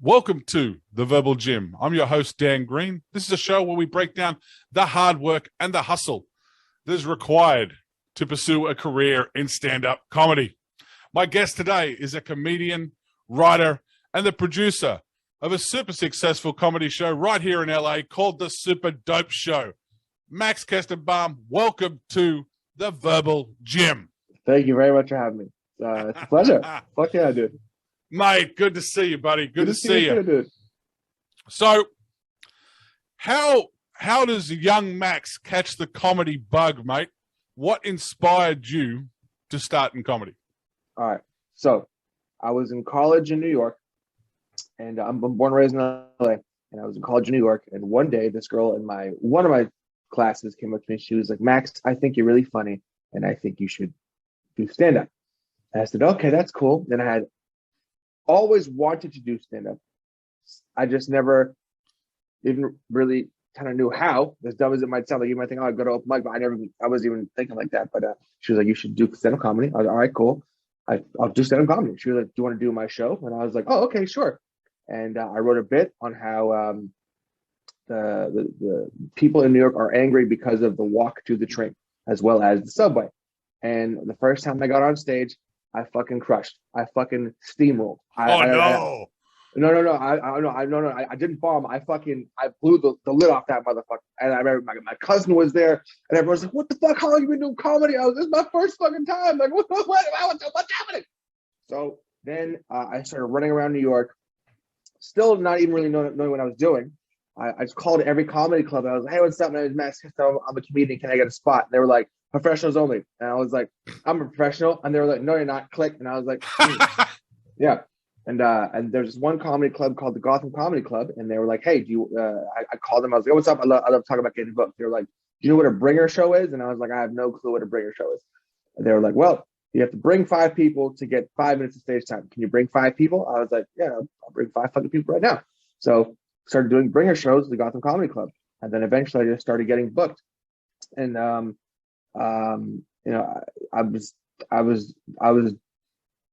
Welcome to The Verbal Gym. I'm your host, Dan Green. This is a show where we break down the hard work and the hustle that is required to pursue a career in stand-up comedy. My guest today is a comedian, writer, and the producer of a super successful comedy show right here in LA called The Super Dope Show. Max Kestenbaum, welcome to The Verbal Gym. Thank you very much for having me. It's a pleasure. Fuck yeah, dude. Mate, good to see you, buddy. Good to see you. Dude. So, how does young Max catch the comedy bug, mate? What inspired you to start in comedy? All right. So, I was in college in New York, and I'm born and raised in LA, and I was in college in New York, and one day this girl in one of my classes came up to me. She was like, "Max, I think you're really funny, and I think you should do stand-up." And I said, "Okay, that's cool." Then I had always wanted to do stand-up. I just never even really kind of knew how. As dumb as it might sound, like you might think, "Oh, I go to open mic," but I wasn't even thinking like that. But she was like, "You should do stand-up comedy." I was like, "All right, cool. I'll do stand-up comedy." She was like, "Do you want to do my show?" And I was like, "Oh, okay, sure." And I wrote a bit on how the people in New York are angry because of the walk to the train as well as the subway. And the first time I got on stage, I fucking crushed. I fucking steamrolled. No, I didn't bomb. I blew the lid off that motherfucker. And I remember my cousin was there, and everyone's like, "What the fuck? How long you been doing comedy?" This is my first fucking time. Like, what's happening? So then I started running around New York, still not even really knowing what I was doing. I just called every comedy club. And I was like, "Hey, what's up? My name is Max Kestenbaum. I'm a comedian. Can I get a spot?" And they were like, "Professionals only." And I was like, "I'm a professional." And they were like, "No, you're not." Click. And I was like, "Yeah." And there's this one comedy club called the Gotham Comedy Club. And they were like, "Hey, do you, I called them. I was like, 'What's up? I love talking about getting booked." They were like, "Do you know what a bringer show is?" And I was like, "I have no clue what a bringer show is." And they were like, "Well, you have to bring 5 people to get 5 minutes of stage time. Can you bring 5 people?" I was like, "Yeah, I'll bring 5 fucking people right now." So started doing bringer shows at the Gotham Comedy Club. And then eventually I just started getting booked. And, I was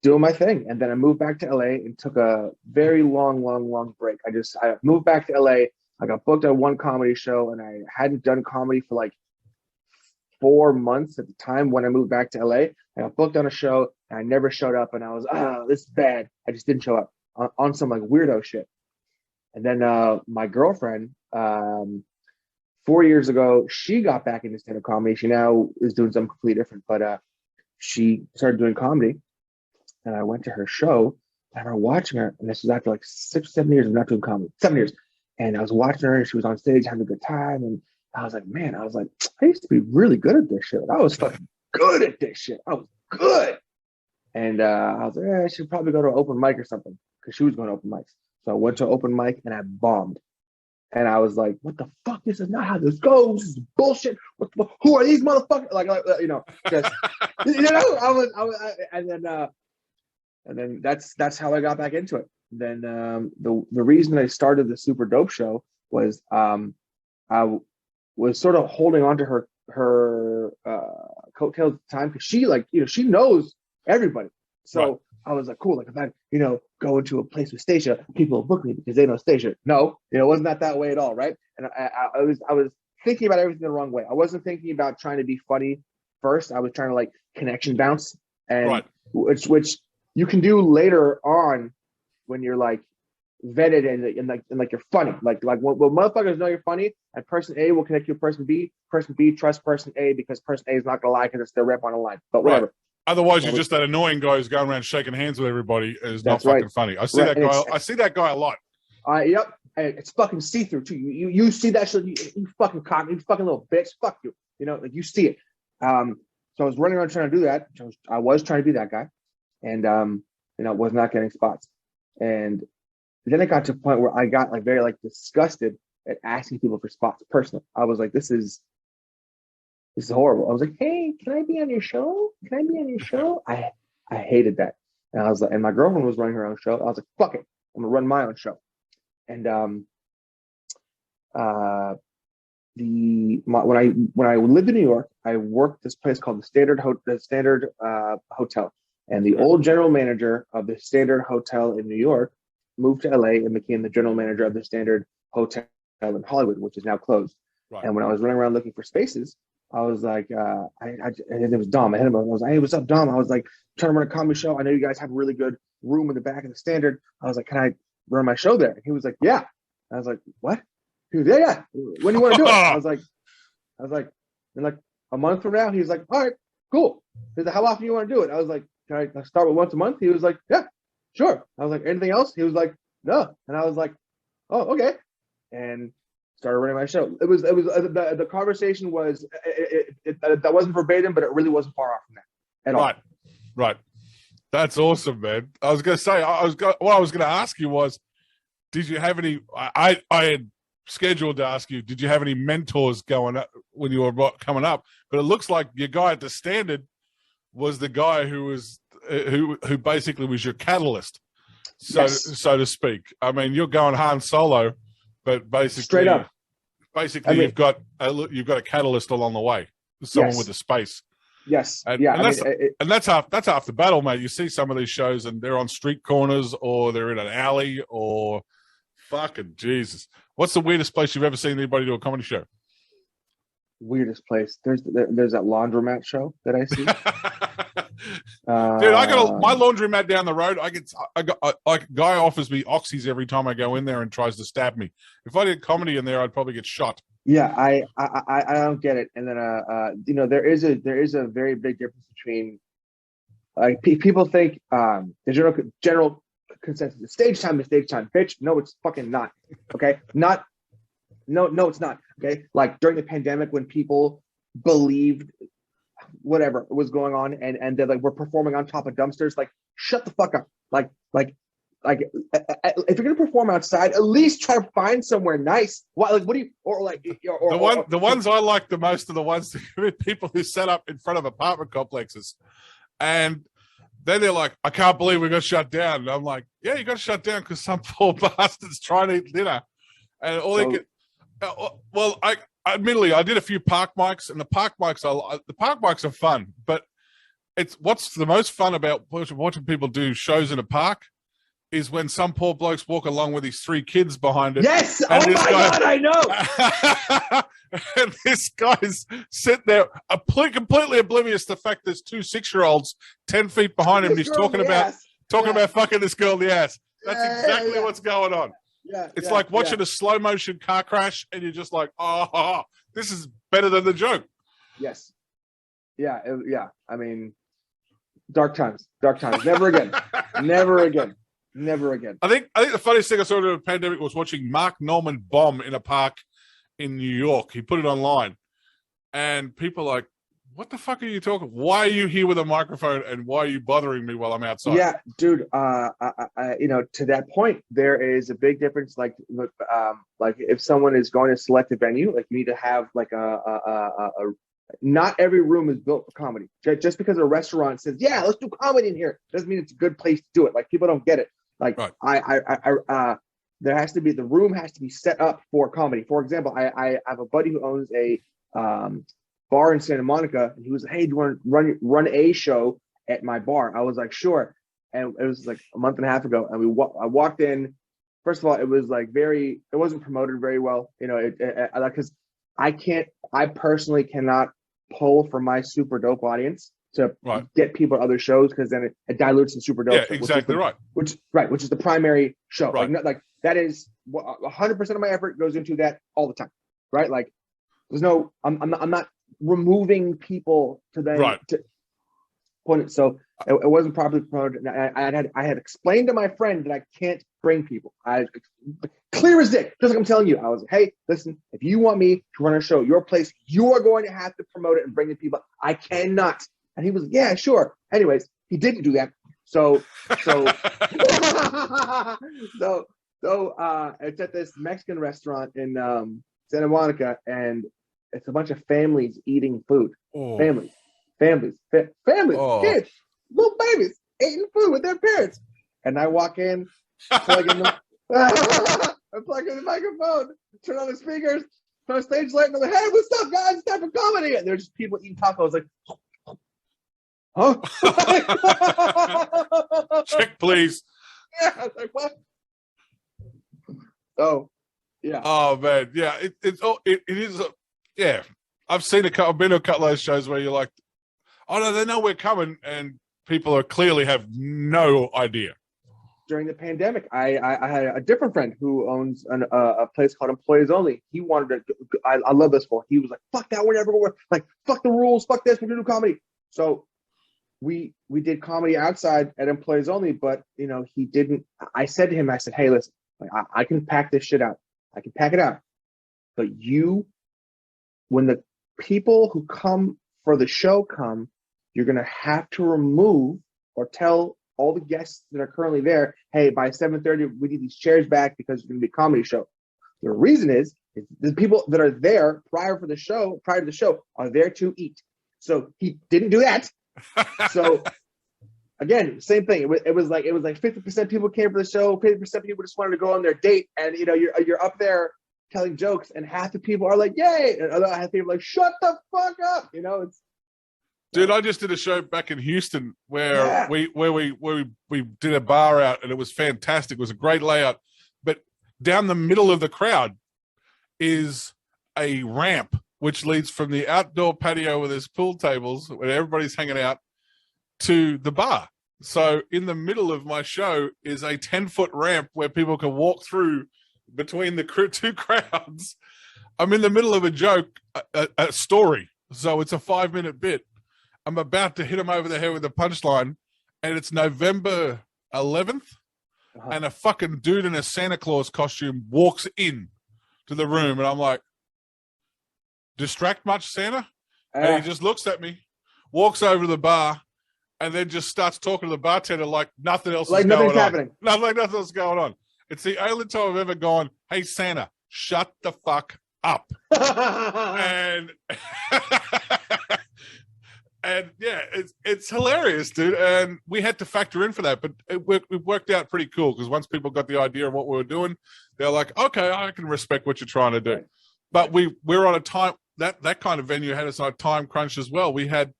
doing my thing. And then I moved back to LA and took a very long break. I moved back to LA. I got booked at one comedy show, and I hadn't done comedy for like 4 months at the time when I moved back to LA. I got booked on a show, and I never showed up. And I was, this is bad. I just didn't show up on some like weirdo shit. And then my girlfriend, 4 years ago, she got back into stand-up comedy. She now is doing something completely different, but she started doing comedy. And I went to her show, and I remember watching her, and this was after like 6 or 7 years of not doing comedy, 7 years. And I was watching her, and she was on stage having a good time. And I was like, man, I used to be really good at this shit. I was fucking good at this shit. I was good. And I was like, I should probably go to an open mic or something, because she was going to open mics. So I went to open mic and I bombed. And I was like, what the fuck? This is not how this goes. This is bullshit. Who are these motherfuckers? And then that's how I got back into it. Then the reason I started the Super Dope Show was I was sort of holding on to her coattails at the time, because she knows everybody. So right. I was like, cool. Like if I, go into a place with Stacia, people will book me because they know Stacia. No, it wasn't that way at all, right? And I was thinking about everything the wrong way. I wasn't thinking about trying to be funny first. I was trying to like connection bounce, and right. which you can do later on when you're like vetted and you're funny. Like when motherfuckers know you're funny, and person A will connect you to person B. Person B trusts person A because person A is not gonna lie because it's their rep on the line. But whatever. Right. Otherwise, you're just that annoying guy who's going around shaking hands with everybody. Is not fucking funny. I see that guy. I see that guy a lot. Yep. It's fucking see through too. You see that shit. You fucking cock. You fucking little bitch. Fuck you. Like you see it. So I was running around trying to do that. I was trying to be that guy, and was not getting spots. And then it got to a point where I got like very like disgusted at asking people for spots personally. I was like, this is horrible. I was like, hey, can I be on your show? Can I be on your show? I hated that. And I was like, and my girlfriend was running her own show. I was like, fuck it, I'm gonna run my own show. And when I lived in New York, I worked this place called the Standard Hotel. And the old general manager of the Standard Hotel in New York moved to LA and became the general manager of the Standard Hotel in Hollywood, which is now closed. Right. And when I was running around looking for spaces, I was like, it was Dom. I hit him. I was like, hey, what's up, Dom? I was like, trying to run a comedy show. I know you guys have a really good room in the back of the Standard. I was like, can I run my show there? And he was like, yeah. I was like, what? He was, yeah. When do you want to do it? I was like, in like a month from now. He was like, all right, cool. He was like, how often do you want to do it? I was like, can I start with once a month? He was like, yeah, sure. I was like, anything else? He was like, no. And I was like, oh, okay. And started running my show. It was the conversation was that wasn't verbatim, but it really wasn't far off from that at all. Right. That's awesome, man. I was going to say, what I was going to ask you was, did you have any? I had scheduled to ask you, did you have any mentors going up when you were coming up? But it looks like your guy at the Standard was the guy who was who basically was your catalyst, so to speak. I mean, you're going Han Solo, but basically, straight up, you've got a catalyst along the way, someone with the space. Yes, and that's half the battle, mate. You see some of these shows, and they're on street corners, or they're in an alley, or fucking Jesus. What's the weirdest place you've ever seen anybody do a comedy show? Weirdest place. There's that laundromat show that I see. Dude, I got my laundromat down the road. A guy offers me oxys every time I go in there and tries to stab me. If I did comedy in there, I'd probably get shot. Yeah, I don't get it. And then there is a very big difference between people think the general consensus is stage time is stage time. Bitch, no, it's fucking not. Okay, no, it's not. Okay, like during the pandemic when people believed whatever was going on and they're like, we're performing on top of dumpsters, like shut the fuck up. Like if you're gonna perform outside, at least try to find somewhere nice. What do you the ones I like the most are the ones people who set up in front of apartment complexes, and then they're like, I can't believe we got shut down. And I'm like, yeah, you got shut down because some poor bastard's trying to eat dinner, and all they can. Well, admittedly, I did a few park mics, and the park mics are fun. But it's what's the most fun about watching people do shows in a park is when some poor blokes walk along with his 3 kids behind it. Yes, oh my God, I know. And this guy's sitting there, completely oblivious to the fact there's 2 6-year-olds 10 feet behind him. And he's talking about fucking this girl in the ass. That's exactly what's going on. Yeah, it's like watching a slow motion car crash, and you're just like, oh, this is better than the joke. Yes. Yeah. I mean, dark times. Never again. Never again. I think the funniest thing I saw during the pandemic was watching Mark Norman bomb in a park in New York. He put it online, and people are like, what the fuck are you talking? Why are you here with a microphone, and why are you bothering me while I'm outside? Yeah, dude. To that point, there is a big difference. Like if someone is going to select a venue, like you need to have like not every room is built for comedy. Just because a restaurant says, yeah, let's do comedy in here, doesn't mean it's a good place to do it. Like people don't get it. Like right. There has to be, the room has to be set up for comedy. For example, I have a buddy who owns a bar in Santa Monica, and he was like, hey, do you want to run a show at my bar? I was like, sure. And it was like a month and a half ago, and I walked in. First of all, it was like it wasn't promoted very well, because I personally cannot pull from my super dope audience to get people to other shows, because then it dilutes the super dope. Yeah, exactly right. Which is the primary show. Right. Like that is 100% of my effort goes into that all the time. Right. Like there's no, I'm not removing people to then to point it. So it wasn't properly promoted. I had explained to my friend that I can't bring people. Clear as day, just like I'm telling you. I was like, hey, listen, if you want me to run a show at your place, you are going to have to promote it and bring the people. I cannot. And he was like, yeah, sure. Anyways, he didn't do that. So it's at this Mexican restaurant in Santa Monica, and it's a bunch of families eating food. Oh. Families, oh. Kids, little babies eating food with their parents. And I walk in, plug in the microphone, turn on the speakers, turn on stage light, and I'm like, hey, what's up, guys? It's time for comedy. And there's just people eating tacos, like, huh? Check, please. Yeah, I was like, what? Oh, yeah. Oh man, yeah, it is. Yeah, I've seen I've been to a couple of those shows where you're like, oh no, they know we're coming, and people are clearly have no idea. During the pandemic, I had a different friend who owns a place called Employees Only. He wanted to. I love this for. He was like, "Fuck that, whatever." We're like, "Fuck the rules, fuck this. We're gonna do comedy." So we did comedy outside at Employees Only, but he didn't. I said to him, I said, "Hey, listen, like, I can pack this shit out. I can pack it out, but when the people who come for the show come, you're gonna have to remove or tell all the guests that are currently there, hey, by 7:30, we need these chairs back because it's going to be a comedy show. The reason is the people that are there prior to the show are there to eat. So he didn't do that. So again, same thing. It was like 50% people came for the show, 50% people just wanted to go on their date, and you're up there telling jokes, and half the people are like, yay, and other half the people are like, shut the fuck up. It's Dude, I just did a show back in Houston where we did a bar out, and it was fantastic. It was a great layout. But down the middle of the crowd is a ramp which leads from the outdoor patio where there's pool tables where everybody's hanging out to the bar. So in the middle of my show is a 10-foot ramp where people can walk through between the two crowds. I'm in the middle of a joke, a story. So it's a 5-minute bit. I'm about to hit him over the head with a punchline, and it's November 11th, and a fucking dude in a Santa Claus costume walks in to the room, and I'm like, distract much, Santa? And he just looks at me, walks over to the bar, and then just starts talking to the bartender like nothing else is going on. Happening. Like nothing else is going on. It's the only time I've ever gone, hey, Santa, shut the fuck up. And... And yeah, it's hilarious, dude. And we had to factor in for that, but it worked out pretty cool because once people got the idea of what we were doing, they're like, okay, I can respect what you're trying to do. Right. But we're on a time that kind of venue had us on a time crunch as well. We had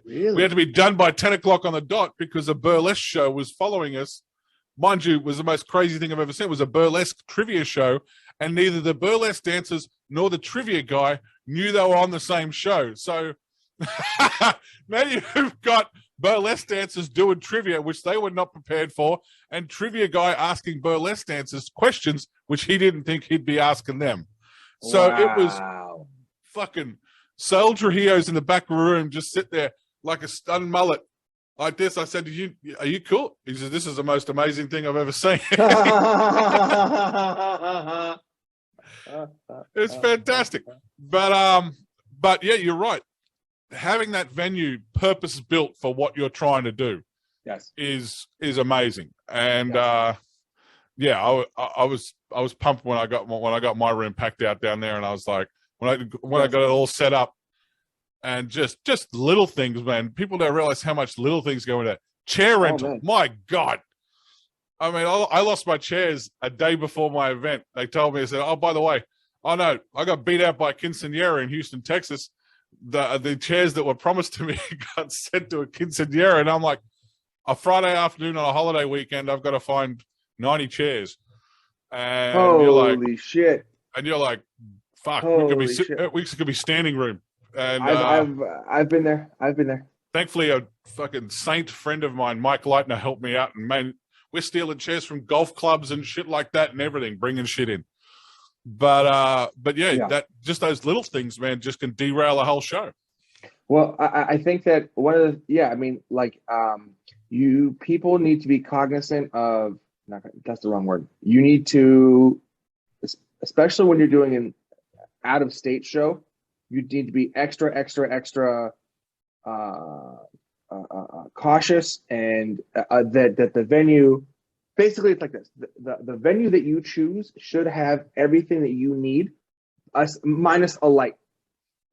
we had to be done by 10 o'clock on the dot because a burlesque show was following us. Mind you, it was the most crazy thing I've ever seen. It was a burlesque trivia show, and neither the burlesque dancers nor the trivia guy knew they were on the same show. So now you've got burlesque dancers doing trivia, which they were not prepared for, and trivia guy asking burlesque dancers questions, which he didn't think he'd be asking them. So It was fucking Saul Trujillo's in the back room, just sit there like a stunned mullet, like this. I said, are you cool? He said, this is the most amazing thing I've ever seen. It's fantastic. But yeah, you're right. Having that venue purpose built for what you're trying to do, yes, is amazing. And I was pumped when I got my room packed out down there, and I was like, when I got it all set up, and just little things, man. People don't realize how much little things go into that. Chair rental, my God. I mean, I lost my chairs a day before my event. They told me, I said, oh, by the way, oh no, I got beat out by quinceañera in Houston, Texas. The chairs that were promised to me got sent to a quinceañera, and I'm like, a Friday afternoon on a holiday weekend, I've got to find 90 chairs. And holy shit! And you're like, fuck, we could be standing room. And I've been there. Thankfully, a fucking saint friend of mine, Mike Leitner, helped me out, and man, we're stealing chairs from golf clubs and shit like that and everything, bringing shit in. But yeah, that just those little things, man, just can derail a whole show. Well, I think that you people need to be cognizant of, that's the wrong word. You need to, especially when you're doing an out of state show, you need to be extra cautious, and that the venue. Basically, it's like this. The venue that you choose should have everything that you need, minus a light.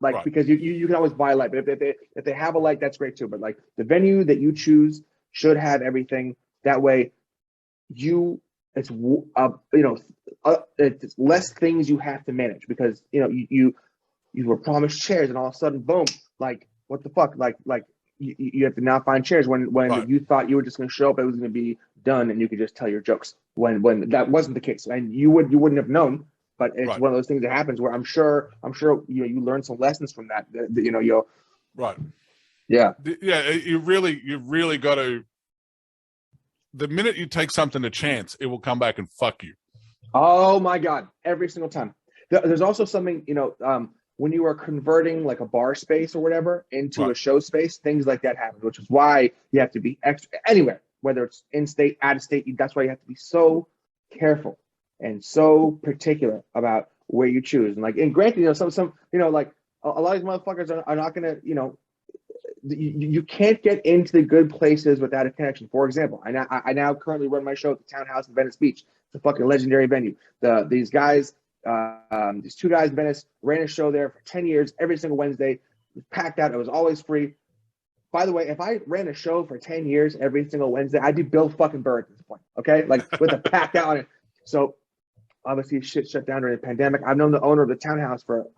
Like, right. Because you can always buy a light, but if they have a light, that's great too. But like the venue that you choose should have everything. That way, it's less things you have to manage, because you were promised chairs, and all of a sudden, boom! Like, what the fuck? Like you have to now find chairs when Right. you thought you were just going to show up, it was going to be done, and you could just tell your jokes when that wasn't the case, and you wouldn't have known. But it's Right. one of those things that happens where I'm sure you learn some lessons from that. You'll Right. yeah. Yeah. You really got to. The minute you take something a chance, it will come back and fuck you. Oh my God! Every single time. There's also something, when you are converting like a bar space or whatever into a show space, things like that happen, which is why you have to be extra anywhere, whether it's in state, out of state. That's why you have to be so careful and so particular about where you choose. And granted, some like a lot of these motherfuckers are not gonna, you can't get into the good places without a connection. For example, I now currently run my show at the Townhouse in Venice Beach. It's a fucking legendary venue. These two guys in Venice ran a show there for 10 years, every single Wednesday. It was packed out. It was always free. By the way, if I ran a show for 10 years every single Wednesday, I'd be Bill fucking Burr at this point. Okay, with a packed out on it. So obviously shit shut down during the pandemic. I've known the owner of the Townhouse for 10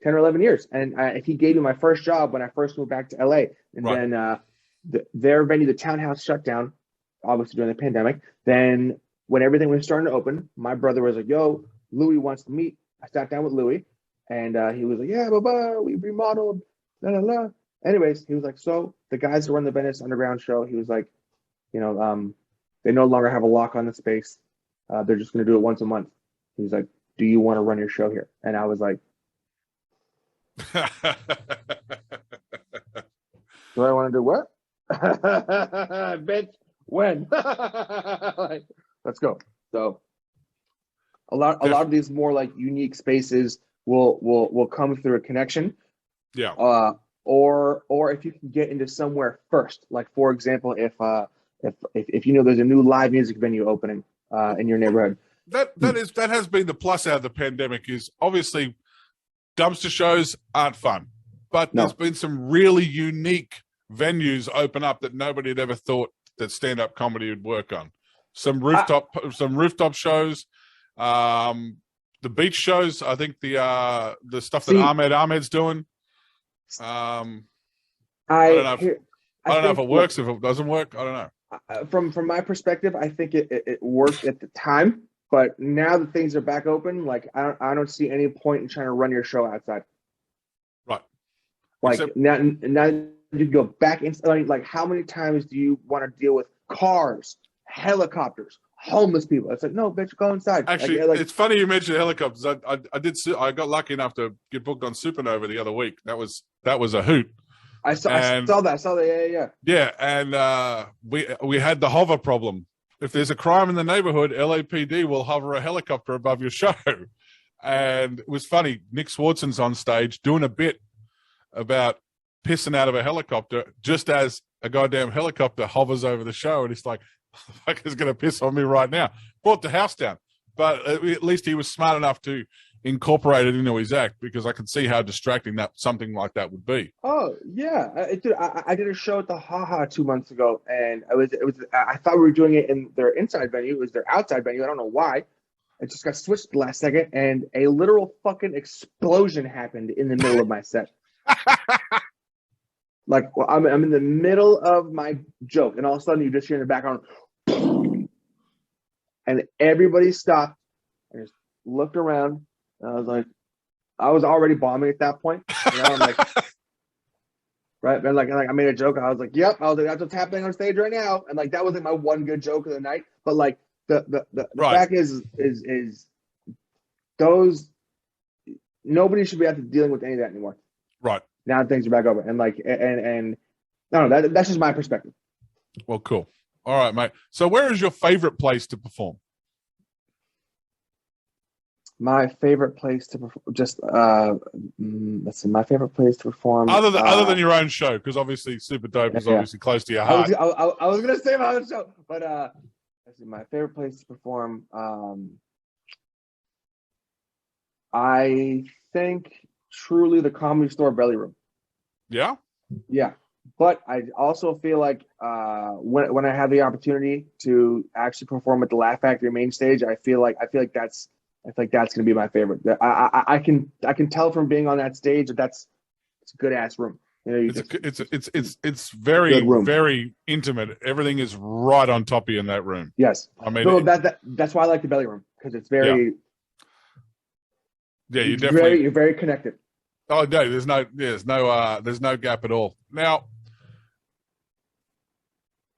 or 11 years. And he gave me my first job when I first moved back to LA. And then their venue, the Townhouse, shut down, obviously during the pandemic. Then when everything was starting to open, my brother was like, yo, Louis wants to meet. I sat down with Louis, and he was like, yeah, we remodeled, la, la, la. Anyways, he was like, so the guys who run the Venice Underground show, he was like, they no longer have a lock on the space. They're just going to do it once a month. He was like, do you want to run your show here? And I was like, do I want to do what? Bitch, when? Let's go. So a lot of these more like unique spaces will come through a connection. Yeah. Or if you can get into somewhere first, like for example, if there's a new live music venue opening in your neighborhood. That has been the plus out of the pandemic, is obviously dumpster shows aren't fun, but there's been some really unique venues open up that nobody had ever thought that stand-up comedy would work on. Some rooftop shows, the beach shows. I think the stuff that Ahmed's doing. I don't know if it works. If it doesn't work, I don't know. From my perspective, I think it worked at the time, but now that things are back open, like I don't see any point in trying to run your show outside. Right. Like now you go back in. Like how many times do you want to deal with cars, helicopters, homeless people? It's like, no, bitch, go inside. Actually, it's funny you mentioned helicopters. I got lucky enough to get booked on Supernova the other week. That was a hoot. I saw that. Yeah, and we had the hover problem. If there's a crime in the neighborhood, LAPD will hover a helicopter above your show. And it was funny. Nick Swartzen's on stage doing a bit about pissing out of a helicopter just as a goddamn helicopter hovers over the show, and he's like, the fuck is going to piss on me right now. Brought the house down. But at least he was smart enough to incorporate it into his act, because I could see how distracting that something like that would be. Oh yeah, I did a show at the Haha 2 months ago, and I thought we were doing it in their inside venue. It was their outside venue. I don't know why. It just got switched at the last second, and a literal fucking explosion happened in the middle of my set. Like, well, I'm in the middle of my joke, and all of a sudden you just hear in the background, and everybody stopped and just looked around. And I was like, I was already bombing at that point. I'm like, right? And like I made a joke. I was like, yep. I was like, that's what's happening on stage right now. And like that was like my one good joke of the night. But like the fact is those, nobody should be out to dealing with any of that anymore. Right. Now things are back over, and like and I don't know. That's just my perspective. Well, cool. All right, mate. So, where is your favorite place to perform? My favorite place to perform, let's see. My favorite place to perform, other than your own show, because obviously Super Dope is obviously close to your heart. I was gonna say my other show, but let's see. My favorite place to perform, I think truly the Comedy Store Belly Room. Yeah. Yeah. But I also feel like when I have the opportunity to actually perform at the Laugh Factory main stage, I feel like that's going to be my favorite. I can tell from being on that stage that it's a good ass room. You know, it's very, good room. very intimate. Everything is right on top of you in that room. Yes. I mean, No, that's why I like the belly room, because it's very, yeah, you're very connected. Oh no, there's no gap at all. Now,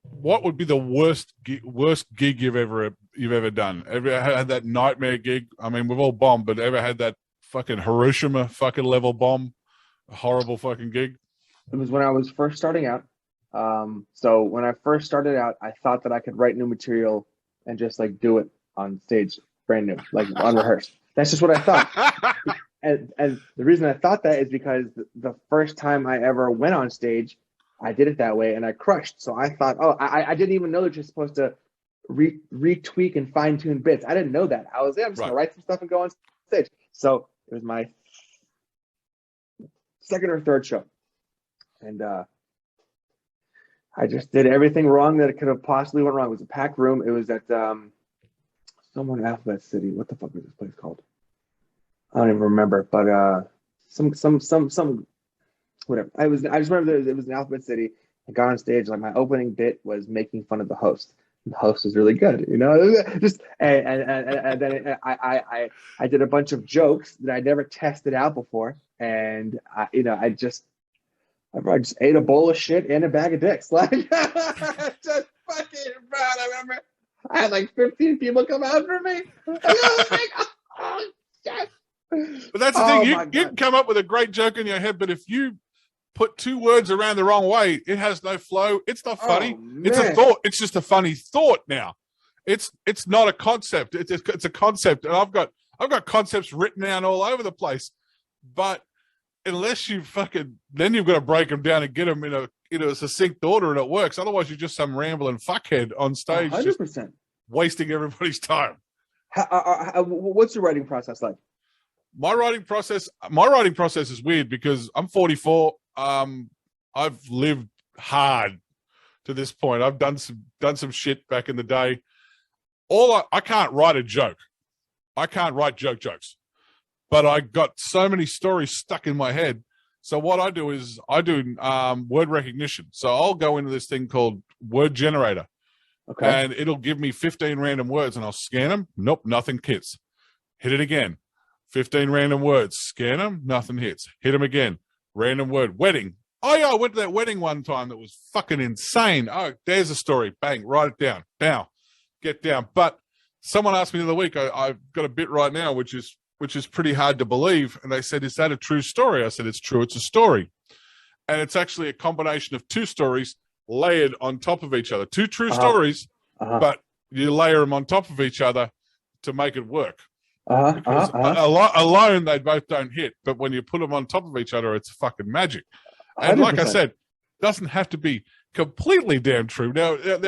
what would be the worst gig you've ever done? Ever had that nightmare gig? I mean, we've all bombed, but ever had that fucking Hiroshima fucking level bomb, a horrible fucking gig? It was when I was first starting out. So when I first started out, I thought that I could write new material and just like do it on stage, brand new, like unrehearsed. That's just what I thought. And the reason I thought that is because the first time I ever went on stage, I did it that way and I crushed. So I thought, I didn't even know that you're supposed to retweak and fine tune bits. I didn't know that. I was I'm just gonna write some stuff and go on stage. So it was my second or third show, and I just did everything wrong that it could have possibly went wrong. It was a packed room. It was at somewhere in Alphabet City. What the fuck was this place called? I don't even remember, but some whatever. I just remember it was in Alphabet City. I got on stage, like my opening bit was making fun of the host. The host was really good, you know. Just and then I did a bunch of jokes that I never tested out before, and I just ate a bowl of shit and a bag of dicks. Like just fucking bad. I remember I had like 15 people come out for me. Oh, shit. But that's the thing. You can come up with a great joke in your head, but if you put two words around the wrong way, it has no flow. It's not funny. It's a thought. It's just a funny thought now. It's not a concept. It's a concept, and I've got concepts written down all over the place. But unless you then you've got to break them down and get them in a succinct order, and it works. Otherwise, you're just some rambling fuckhead on stage, 100%. just wasting everybody's time. What's your writing process like? My writing process is weird because I'm 44. I've lived hard to this point. I've done some shit back in the day. I can't write a joke. I can't write jokes. But I got so many stories stuck in my head. So what I do is word recognition. So I'll go into this thing called Word Generator. Okay. And it'll give me 15 random words and I'll scan them. Nope, nothing hits. Hit it again. 15 random words. Scan them, nothing hits. Hit them again. Random word. Wedding. Oh, yeah, I went to that wedding one time that was fucking insane. Oh, there's a story. Bang, write it down. Now, get down. But someone asked me the other week, I've got a bit right now, which is pretty hard to believe. And they said, is that a true story? I said, it's true. It's a story. And it's actually a combination of two stories layered on top of each other. Two true stories, but you layer them on top of each other to make it work. Alone, they both don't hit, but when you put them on top of each other, it's fucking magic. And 100%. Like I said, doesn't have to be completely damn true. Now it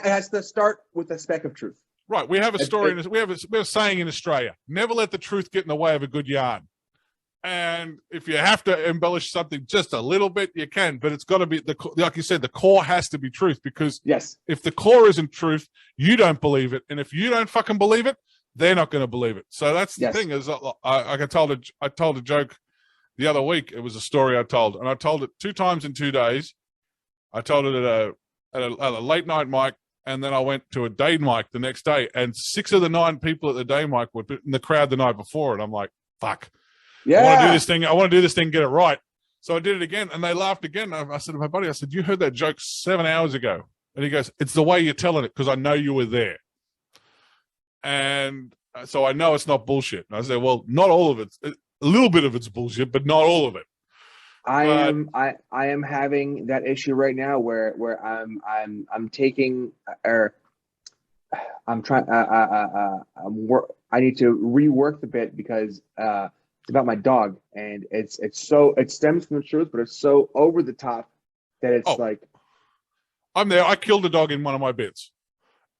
has to start with a speck of truth. Right. We have a story. We have a saying in Australia: never let the truth get in the way of a good yarn. And if you have to embellish something just a little bit, you can, but it's got to be like you said, the core has to be truth, because if the core isn't truth, you don't believe it, and if you don't fucking believe it, they're not going to believe it. So that's the thing. Is I told a joke the other week. It was a story I told, and I told it 2 times in 2 days. I told it at a late night mic, and then I went to a day mic the next day, and 6 of the 9 people at the day mic were in the crowd the night before, and I'm like, fuck. I want to do this thing. I want to do this thing, get it right. So I did it again, and they laughed again. I said to my buddy, I said, you heard that joke 7 hours ago. And he goes, it's the way you're telling it, because I know you were there. And so I know it's not bullshit. And I said, well, not all of it. A little bit of it's bullshit, but not all of it. I am having that issue right now where I'm taking, or I'm trying, I need to rework the bit because it's about my dog, and it stems from the truth, but it's so over the top that it's like, I'm there. I killed a dog in one of my bits,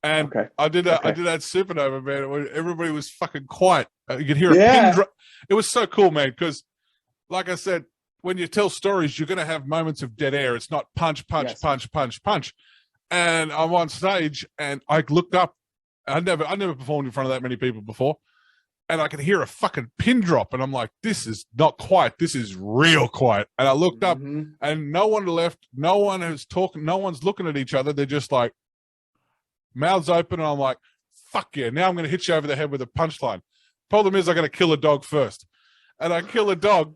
and I did that supernova, man. Everybody was fucking quiet. You could hear a pin drop. It was so cool, man. Because, like I said, when you tell stories, you're going to have moments of dead air. It's not punch, punch, punch, punch, punch. And I'm on stage, and I looked up. I never performed in front of that many people before. and I could hear a fucking pin drop, and I'm like, this is not quiet. This is real quiet. And I looked up, and no one left. No one is talking. No one's looking at each other. They're just like mouths open, and I'm like, fuck yeah. Now I'm going to hit you over the head with a punchline. Problem is, I got to kill a dog first, and I kill a dog,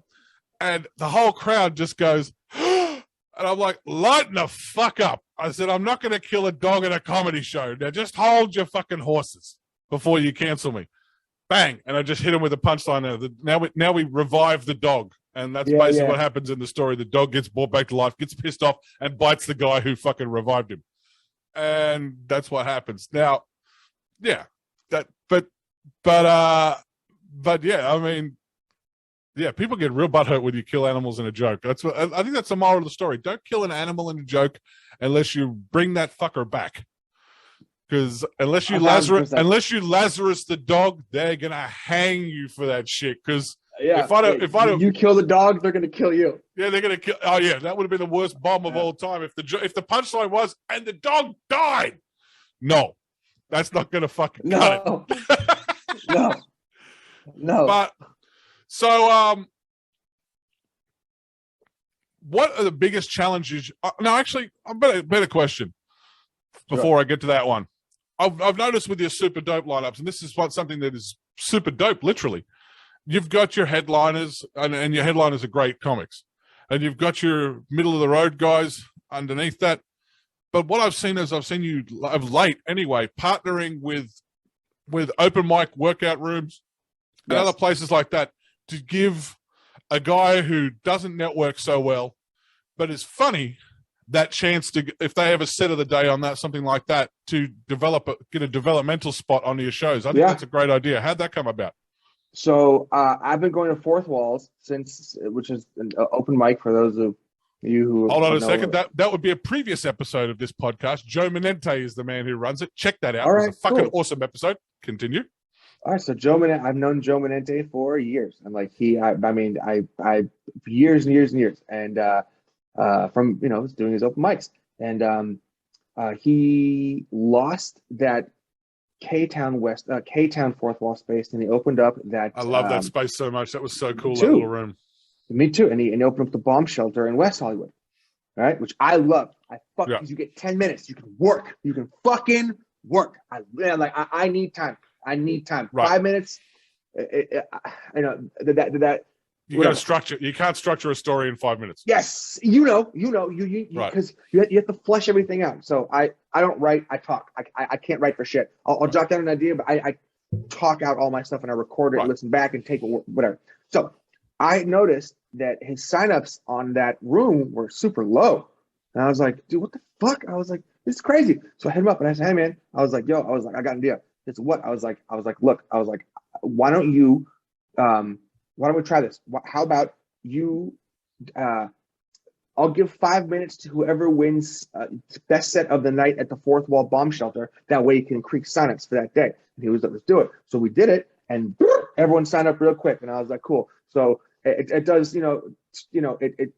and the whole crowd just goes, and I'm like, lighten the fuck up. I said, I'm not going to kill a dog at a comedy show. Now just hold your fucking horses before you cancel me. Bang. And I just hit him with a punchline. Now we revive the dog. And that's basically what happens in the story. The dog gets brought back to life, gets pissed off, and bites the guy who fucking revived him. And that's what happens. Now, yeah. But yeah, I mean, yeah, people get real butthurt when you kill animals in a joke. That's what I think that's the moral of the story. Don't kill an animal in a joke unless you bring that fucker back. Because unless you Lazarus the dog, they're gonna hang you for that shit. Because if I don't, you kill the dog, they're gonna kill you. Yeah, they're gonna kill. Oh yeah, that would have been the worst bomb of all time. If the punchline was and the dog died, no, that's not gonna fucking cut it. No. But so what are the biggest challenges? No, actually, a better question before I get to that one. I've noticed with your super dope lineups, and this is something that is super dope, literally. You've got your headliners, and your headliners are great comics. And you've got your middle-of-the-road guys underneath that. But what I've seen is you, of late anyway, partnering with open mic workout rooms and other places like that to give a guy who doesn't network so well, but is funny, that chance to, if they have a set of the day on that, something like that, to get a developmental spot on your shows. I think that's a great idea. How'd that come about? So I've been going to Fourth Walls which is an open mic for those of you who hold on a second. That would be a previous episode of this podcast. Joe Menente is the man who runs it. Check that out. It's a fucking awesome episode. Continue. All right, so I've known Joe Menente for years, and like I years and years and years, and from doing his open mics, and he lost that K-Town Fourth Wall space, and he opened up that. I love that space so much. That was so cool. That little room. Me too. And he opened up the bomb shelter in West Hollywood, right? Which I love. Because you get 10 minutes. You can work. You can fucking work. I need time. Right. 5 minutes. That. You got to structure. You can't structure a story in 5 minutes. Yes, you because you have to flesh everything out. So I don't write. I talk. I can't write for shit. I'll jot down an idea, but I talk out all my stuff and I record it, and listen back, and take whatever. So I noticed that his signups on that room were super low, and I was like, dude, what the fuck? I was like, this is crazy. So I hit him up and I said, hey man, I was like, I got an idea. It's what? I was like, look, why don't we try this? How about you? I'll give 5 minutes to whoever wins best set of the night at the Fourth Wall Bomb Shelter. That way you can increase signups for that day. And he was like, let's do it. So we did it, and everyone signed up real quick. And I was like, cool. So it does, it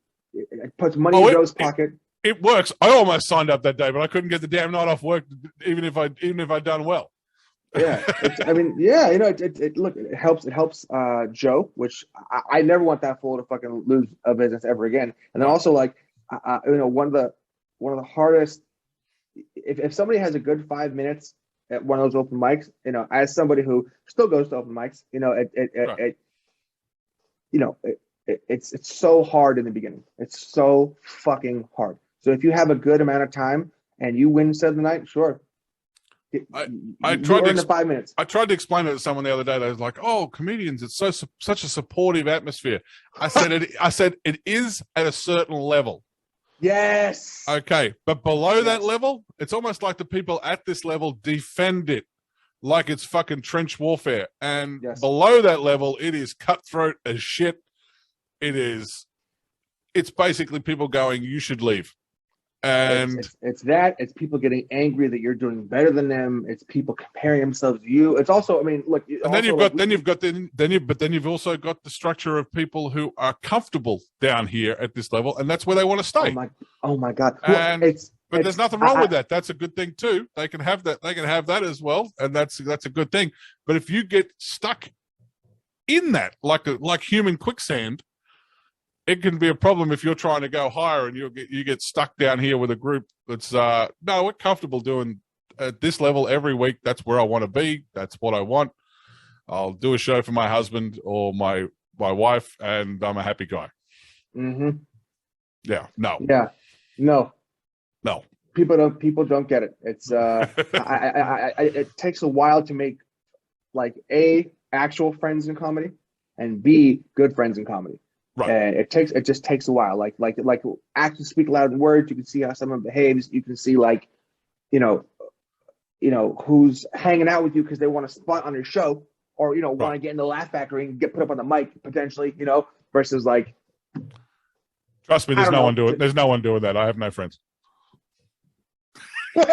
puts money in Joe's pocket. It works. I almost signed up that day, but I couldn't get the damn night off work, even if I'd done well. Yeah, it helps. It helps Joe, which I never want that fool to fucking lose a business ever again. And then also, like, one of the hardest. If somebody has a good 5 minutes at one of those open mics, as somebody who still goes to open mics, it's so hard in the beginning. It's so fucking hard. So if you have a good amount of time and you win set of the night, sure. I tried to 5 minutes. I tried to explain it to someone the other day. They was like, "Oh, comedians, it's such a supportive atmosphere." I said it is at a certain level. Yes. Okay, but below that level, it's almost like the people at this level defend it like it's fucking trench warfare. And below that level, it is cutthroat as shit. It's basically people going, "You should leave." And it's people getting angry that you're doing better than them. It's people comparing themselves to you. It's also, look. And then you've also got the structure of people who are comfortable down here at this level, and that's where they want to stay. Oh my God! But there's nothing wrong with that. That's a good thing too. They can have that. They can have that as well, and that's a good thing. But if you get stuck in that, like human quicksand, it can be a problem if you're trying to go higher and you get stuck down here with a group that's no, we're comfortable doing at this level every week. That's where I want to be. That's what I want. I'll do a show for my husband or my wife, and I'm a happy guy. Mm-hmm. Yeah. No. Yeah. No. No. People don't get it. It's it takes a while to make like A, actual friends in comedy, and B, good friends in comedy. Right. And it just takes a while. Like actions speak louder than words. You can see how someone behaves. You can see like, you know who's hanging out with you because they want to spot on your show, or want to get in the Laugh Factory and get put up on the mic potentially. Versus like. Trust me, there's no one doing that. I have no friends. That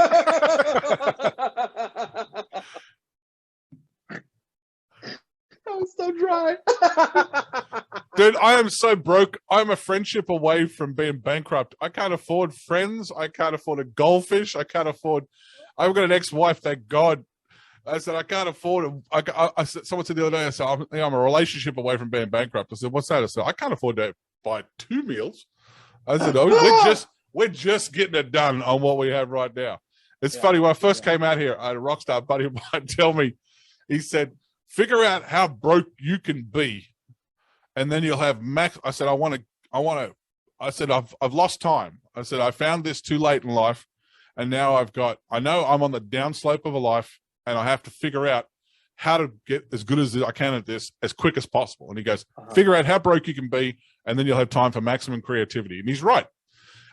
was so dry. Dude, I am so broke. I'm a friendship away from being bankrupt. I can't afford friends. I can't afford a goldfish. I've got an ex-wife, thank God. I said, I can't afford it. Someone said the other day, I said, I'm a relationship away from being bankrupt. I said, what's that? I said, I can't afford to buy 2 meals. I said, we're just getting it done on what we have right now. It's funny. When I first came out here, I had a rock star buddy of mine tell me, he said, figure out how broke you can be, and then you'll have max. I said, I said, I've lost time. I said, I found this too late in life, and now I know I'm on the downslope of a life, and I have to figure out how to get as good as I can at this as quick as possible. And he goes, figure out how broke you can be, and then you'll have time for maximum creativity. And he's right.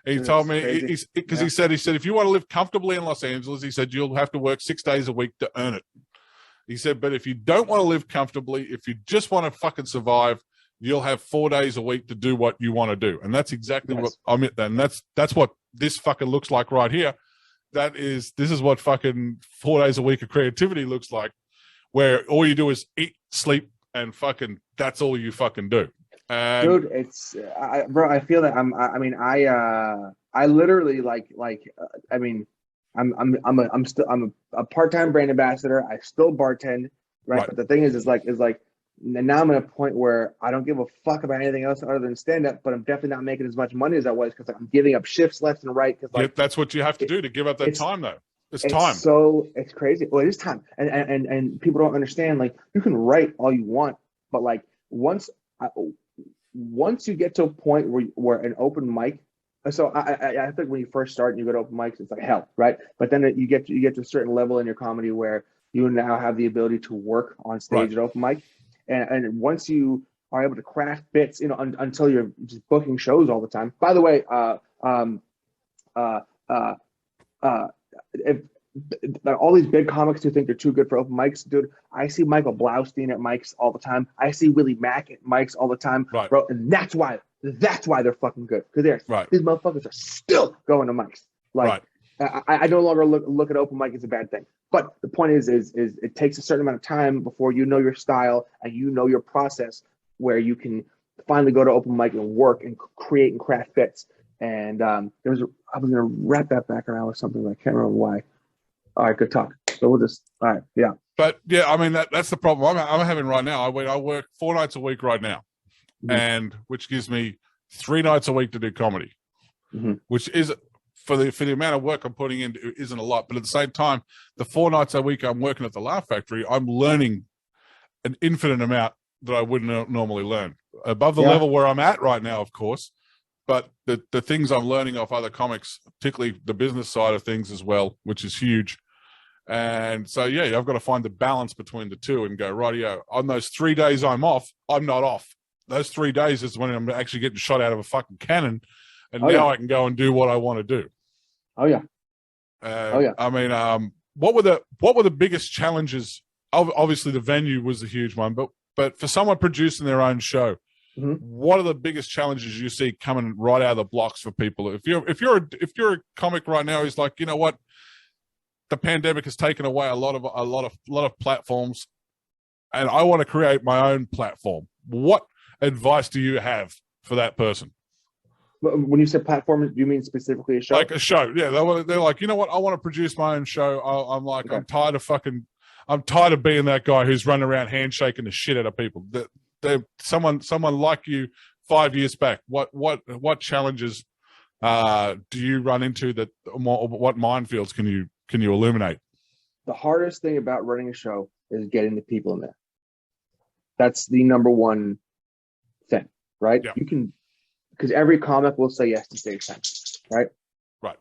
And he told me, because he said, if you want to live comfortably in Los Angeles, he said, you'll have to work 6 days a week to earn it. He said, but if you don't want to live comfortably, if you just want to fucking survive, you'll have 4 days a week to do what you want to do. And that's exactly what I mean. And that's what this fucking looks like right here. This is what fucking 4 days a week of creativity looks like, where all you do is eat, sleep, and fucking, that's all you fucking do. Dude, it's bro. I feel that I literally I'm a part-time brand ambassador. I still bartend, right? But the thing is like now I'm at a point where I don't give a fuck about anything else other than stand-up. But I'm definitely not making as much money as I was because I'm giving up shifts left and right. Because that's what you have to do to give up that time, though. It's time. So it's crazy. Well, it is time, and people don't understand. Like, you can write all you want, but like once you get to a point where an open mic. So I think when you first start and you go to open mics, it's like hell, right? But then you get to a certain level in your comedy where you now have the ability to work on stage at open mic, and once you are able to craft bits, until you're just booking shows all the time. By the way, if all these big comics who think they're too good for open mics, dude, I see Michael Blaustein at mics all the time. I see Willie Mack at mics all the time, bro, and that's why they're fucking good, because these motherfuckers are still going to mics. Like, I no longer look at open mic as a bad thing. But the point is it takes a certain amount of time before you know your style and you know your process, where you can finally go to open mic and work and create and craft bits. And I was gonna wrap that back around with something, but I can't remember why. All right, good talk. So we'll just, all right, yeah. But yeah, I mean, that's the problem I'm having right now. I work 4 nights a week right now, and which gives me 3 nights a week to do comedy, which is for the amount of work I'm putting in isn't a lot. But at the same time, the 4 nights a week I'm working at the Laugh Factory, I'm learning an infinite amount that I wouldn't normally learn above the level where I'm at right now, of course. But the things I'm learning off other comics, particularly the business side of things as well, which is huge. And so, yeah, I've got to find the balance between the two and go, rightio, on those 3 days I'm off, I'm not off. Those 3 days is when I'm actually getting shot out of a fucking cannon. And now I can go and do what I want to do. Oh, yeah. I mean, what were the biggest challenges? Obviously, the venue was a huge one, but for someone producing their own show, what are the biggest challenges you see coming right out of the blocks for people? If you're a comic right now who's like, you know what, the pandemic has taken away a lot of platforms, and I want to create my own platform. What advice do you have for that person? When you say platform, do you mean specifically a show? Like a show, yeah. They're like, you know what, I want to produce my own show. I'm like, I'm tired of fucking. I'm tired of being that guy who's running around handshaking the shit out of people. Someone like you 5 years back. What challenges do you run into that? What minefields can you illuminate? The hardest thing about running a show is getting the people in there. That's the number one thing, right? Yeah. You can, because every comic will say yes to stage time, right? Right.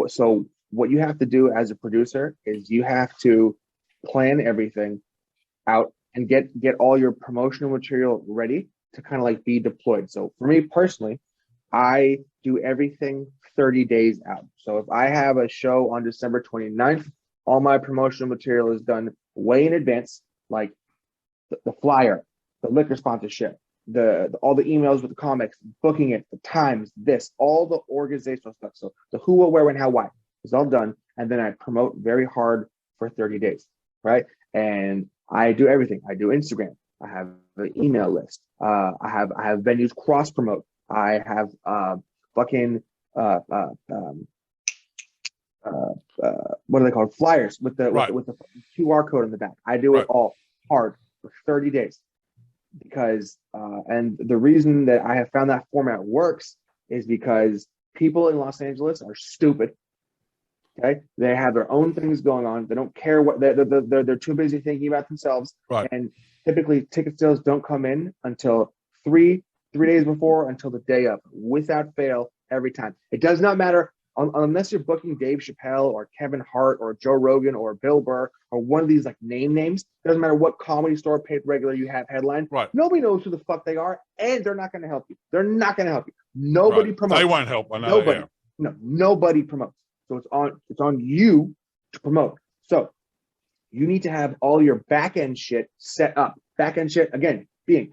So what you have to do as a producer is you have to plan everything out and get all your promotional material ready to kind of like be deployed. So for me personally, I do everything 30 days out. So if I have a show on December 29th, all my promotional material is done way in advance, like the flyer, the liquor sponsorship, all the emails with the comics, booking it, the times, all the organizational stuff. So the who, what, where, when, how, why is all done. And then I promote very hard for 30 days, right? And I do everything. I do Instagram. I have an email list. I have venues cross promote. I have what are they called? Flyers with the QR code in the back. I do it all hard for 30 days because and the reason that I have found that format works is because people in Los Angeles are stupid. Okay, they have their own things going on. They don't care what they're too busy thinking about themselves. Right. And typically, ticket sales don't come in until three days before, until the day of, without fail, every time. It does not matter unless you're booking Dave Chappelle or Kevin Hart or Joe Rogan or Bill Burr or one of these like names. It doesn't matter what comedy store paid regular you have headline. Right. Nobody knows who the fuck they are, and they're not going to help you. They're not going to help you. Nobody promotes. They won't help. I know. Nobody. Yeah. No, nobody promotes. So it's on you to promote. So you need to have all your back end shit set up. Back end shit, again, being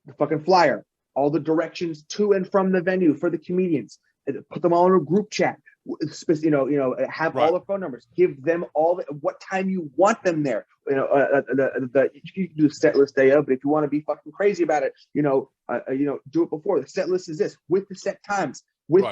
the fucking flyer, all the directions to and from the venue for the comedians. Put them all in a group chat. Have all the phone numbers. Give them all what time you want them there. You can do set list day of, but if you want to be fucking crazy about it, do it before. The set list is this with the set times. With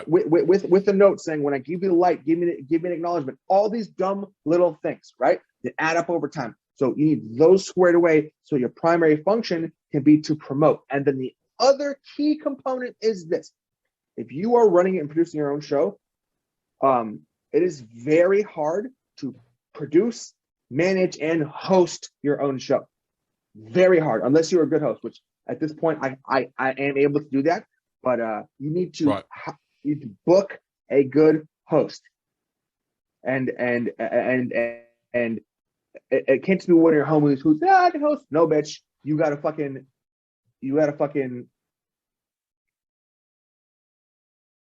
a note saying, when I give you the light, give me an acknowledgement. All these dumb little things, right? That add up over time. So you need those squared away so your primary function can be to promote. And then the other key component is this. If you are running and producing your own show, it is very hard to produce, manage, and host your own show. Very hard, unless you're a good host, which at this point I am able to do that. But you need to book a good host, and it can't just be one of your homies who's I can host. No, bitch, you gotta fucking.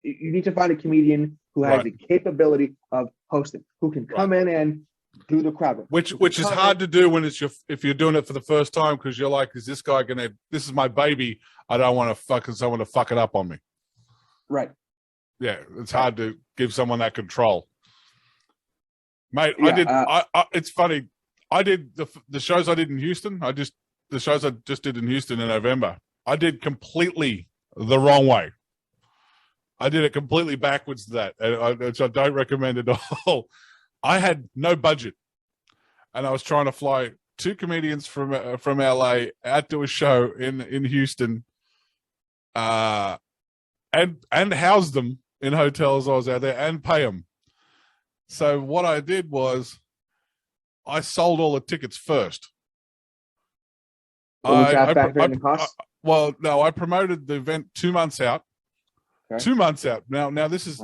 You need to find a comedian who has the capability of hosting, who can come in and do the crowd work. Which is hard to do when if you're doing it for the first time, because you're like, is this guy gonna? This is my baby. I don't want someone to fuck it up on me. Right. Yeah, it's hard to give someone that control, mate. Yeah, it's funny. I did the shows I did in Houston. The shows I just did in Houston in November. I did completely the wrong way. I did it completely backwards to that, which I don't recommend at all. I had no budget, and I was trying to fly 2 comedians from LA out to a show in Houston, and house them in hotels I was out there and pay them. So what I did was I sold all the tickets first. Without factoring the cost? Well, no, I promoted the event 2 months out. Okay. 2 months out. Now this is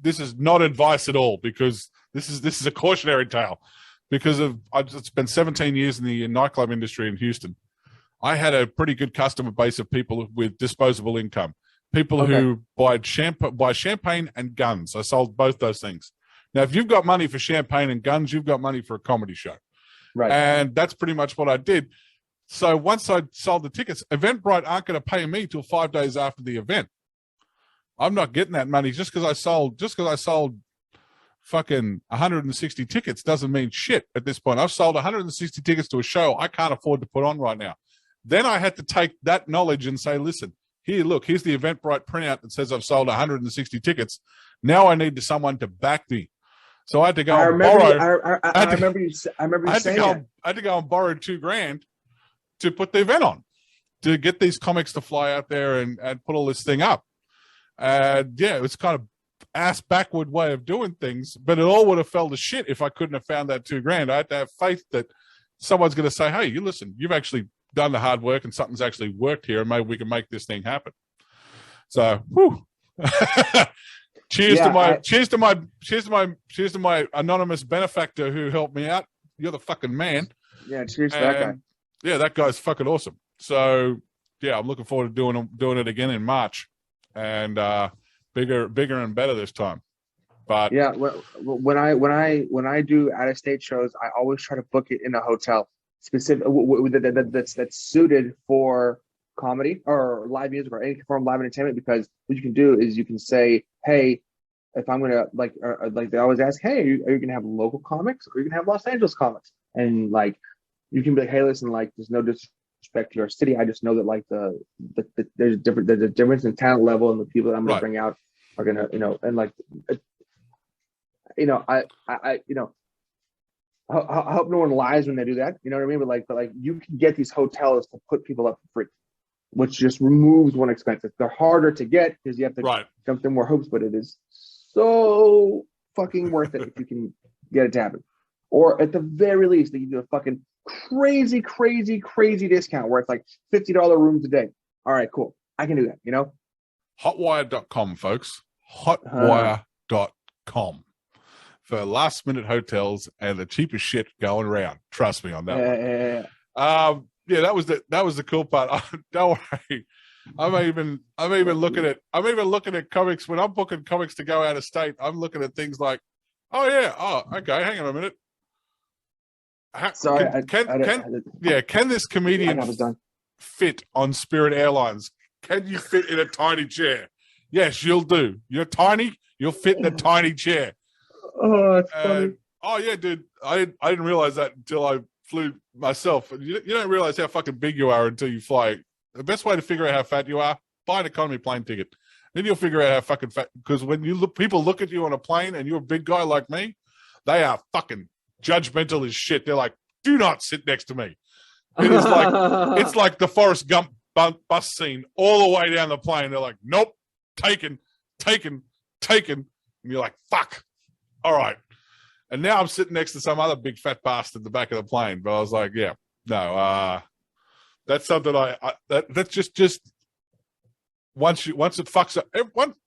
this is not advice at all, because this is a cautionary tale. Because I've spent 17 years in the nightclub industry in Houston. I had a pretty good customer base of people with disposable income, people who buy champagne and guns. I sold both those things. Now, if you've got money for champagne and guns, you've got money for a comedy show. Right. And that's pretty much what I did. So once I sold the tickets, Eventbrite aren't going to pay me till 5 days after the event. I'm not getting that money just because I sold fucking 160 tickets doesn't mean shit at this point. I've sold 160 tickets to a show I can't afford to put on right now. Then I had to take that knowledge and say, listen, here's the Eventbrite printout that says I've sold 160 tickets. Now I need someone to back me. So I had to go I and remember. borrow. I remember you. I remember you saying that. I had to go and borrow $2,000 to put the event on, to get these comics to fly out there and put all this thing up. Yeah, it was kind of ass backward way of doing things, but it all would have fell to shit if I couldn't have found that $2,000. I had to have faith that someone's going to say, "Hey, you listen, you've actually done the hard work and something's actually worked here, and maybe we can make this thing happen." So, whew. Cheers to my anonymous benefactor who helped me out. You're the fucking man. Yeah, cheers to that guy. Yeah, that guy's fucking awesome. So yeah, I'm looking forward to doing it again in March, and bigger and better this time. But yeah, when I do out of state shows, I always try to book it in a hotel specific that's suited for comedy or live music or any form of live entertainment, because what you can do is you can say, hey, if I'm gonna like they always ask, hey, are you gonna have local comics or are you gonna have Los Angeles comics? And like you can be like, hey, listen, like there's no disrespect to your city, I just know that like there's a difference in talent level, and the people that I'm gonna bring out are gonna, and like I hope no one lies when they do that, you know what I mean? But like you can get these hotels to put people up for free, which just removes one expense. They're harder to get because you have to jump through more hoops, but it is so fucking worth it if you can get it to happen. Or at the very least, they give you a fucking crazy discount where it's like $50 rooms a day. All right, cool. I can do that, Hotwire.com, folks. Hotwire.com for last minute hotels and the cheapest shit going around. Trust me on that one. Yeah, that was the cool part. Don't worry. I'm even looking at comics when I'm booking comics to go out of state. I'm looking at things like, okay, hang on a minute. Can this comedian fit on Spirit Airlines? Can you fit in a tiny chair? Yes, you'll do. You're tiny. You'll fit in a tiny chair. Oh, that's funny. Oh yeah, dude. I didn't realize that until I flew myself. You don't realize how fucking big you are until you fly. The best way to figure out how fat you are, buy an economy plane ticket. Then you'll figure out how fucking fat. Because when people look at you on a plane and you're a big guy like me, they are fucking judgmental as shit. They're like, do not sit next to me. It is like it's like the Forrest Gump bus scene all the way down the plane. They're like, nope, taken. And you're like, fuck. All right. And now I'm sitting next to some other big fat bastard at the back of the plane. But I was like, yeah, no, that's something that's just once it fucks up,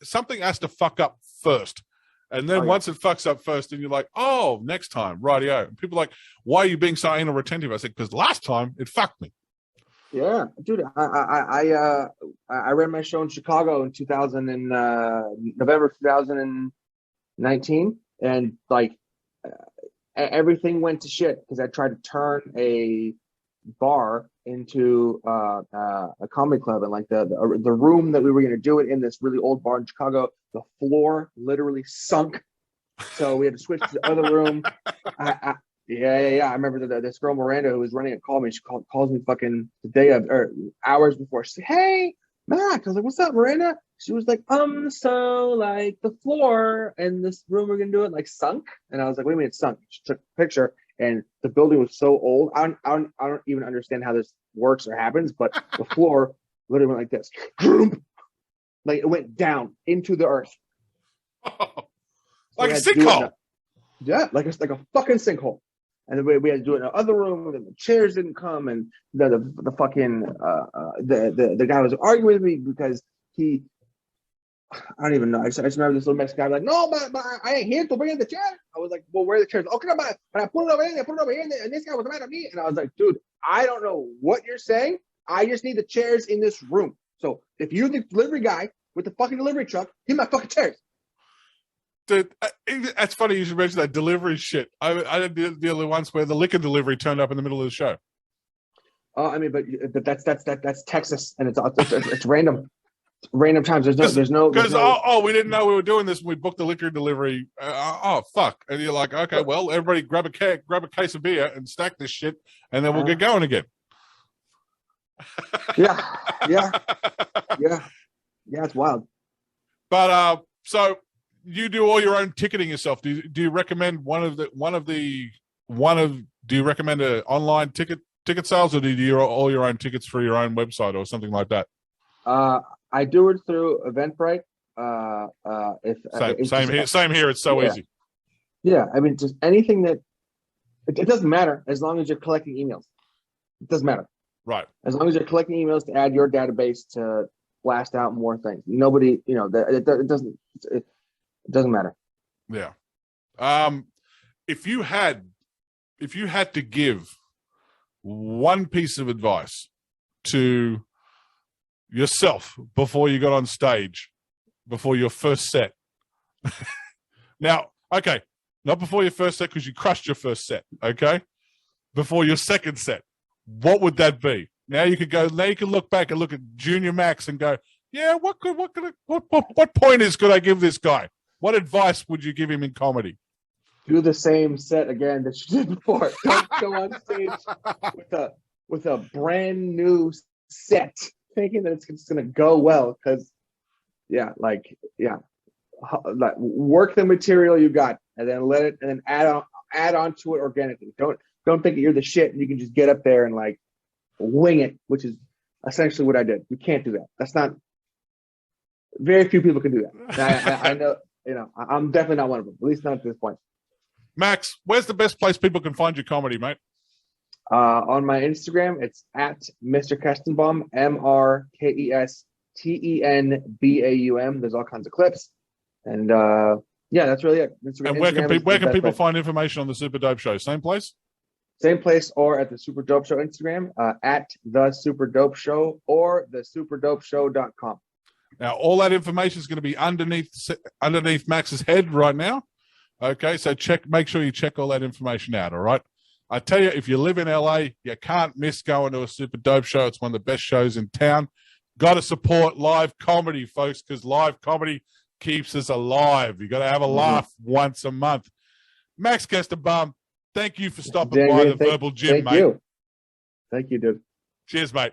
something has to fuck up first. And then once it fucks up first, then you're like, oh, next time, rightio. And people are like, why are you being so anal retentive? I said, because last time it fucked me. Yeah, dude, I ran my show in Chicago in November 2019, and like everything went to shit because I tried to turn a bar into a comedy club, and like the room that we were going to do it in, this really old bar in Chicago, the floor literally sunk, so we had to switch to the other room. I remember this girl Miranda who was running it called me. She calls me fucking the day of, or hours before. She said, "Hey, Max." I was like, "What's up, Miranda?" She was like, so like the floor in this room we're gonna do it like sunk," and I was like, "What do you mean it sunk?" She took a picture, and the building was so old. I don't even understand how this works or happens, but the floor literally went like this, like it went down into the earth, like a sinkhole. Yeah, like a fucking sinkhole. And then we had to do it in the other room, and the chairs didn't come, and the fucking the guy was arguing with me because I don't even know. I just remember this little Mexican guy like, "No, but I ain't here to bring in the chair." I was like, "Well, where are the chairs?" "Okay, but I put it over here, and this guy was mad at me." And I was like, "Dude, I don't know what you're saying. I just need the chairs in this room. So if you're the delivery guy with the fucking delivery truck, give me my fucking chairs." Dude, that's funny you should mention that delivery shit. I did the other once where the liquor delivery turned up in the middle of the show. I mean, but that's Texas, and it's random. Random times. There's no we didn't know we were doing this when we booked the liquor delivery. Fuck. And you're like, okay, well, everybody grab a case of beer and stack this shit, and then we'll get going again. Yeah, it's wild. But so you do all your own ticketing yourself. Do you recommend do you recommend an online ticket sales, or do you do all your own tickets for your own website or something like that? I do it through Eventbrite. Same here. It's so easy. Yeah, I mean, just anything that it doesn't matter as long as you're collecting emails. It doesn't matter. Right. As long as you're collecting emails to add your database to blast out more things. Nobody, it doesn't matter. Yeah. If you had to give one piece of advice to yourself before you got on stage, before your first set. Now, okay, not before your first set because you crushed your first set, okay? Before your second set, what would that be? Now you can look back and look at Junior Max and go, yeah, what pointers could I give this guy? What advice would you give him in comedy? Do the same set again that you did before. Don't go on stage with a brand new set, thinking that it's just going to go well. Because, work the material you got, and then add on to it organically. Don't think that you're the shit and you can just get up there and like wing it, which is essentially what I did. You can't do that. That's not. Very few people can do that. I know. I'm definitely not one of them. At least not at this point. Max, where's the best place people can find your comedy, mate? On my Instagram, it's at Mr. Kestenbaum, MrKestenbaum. There's all kinds of clips. And that's really it. And where can people find information on the Super Dope Show? Same place? Same place, or at the Super Dope Show Instagram, at the Super Dope Show, or thesuperdopeshow.com. Now, all that information is going to be underneath Max's head right now. Okay, so make sure you check all that information out, all right? I tell you, if you live in LA, you can't miss going to a Super Dope Show. It's one of the best shows in town. Got to support live comedy, folks, because live comedy keeps us alive. You got to have a laugh once a month. Max Kestenbaum, thank you for stopping by the Verbal Gym, mate. Thank you, dude. Cheers, mate.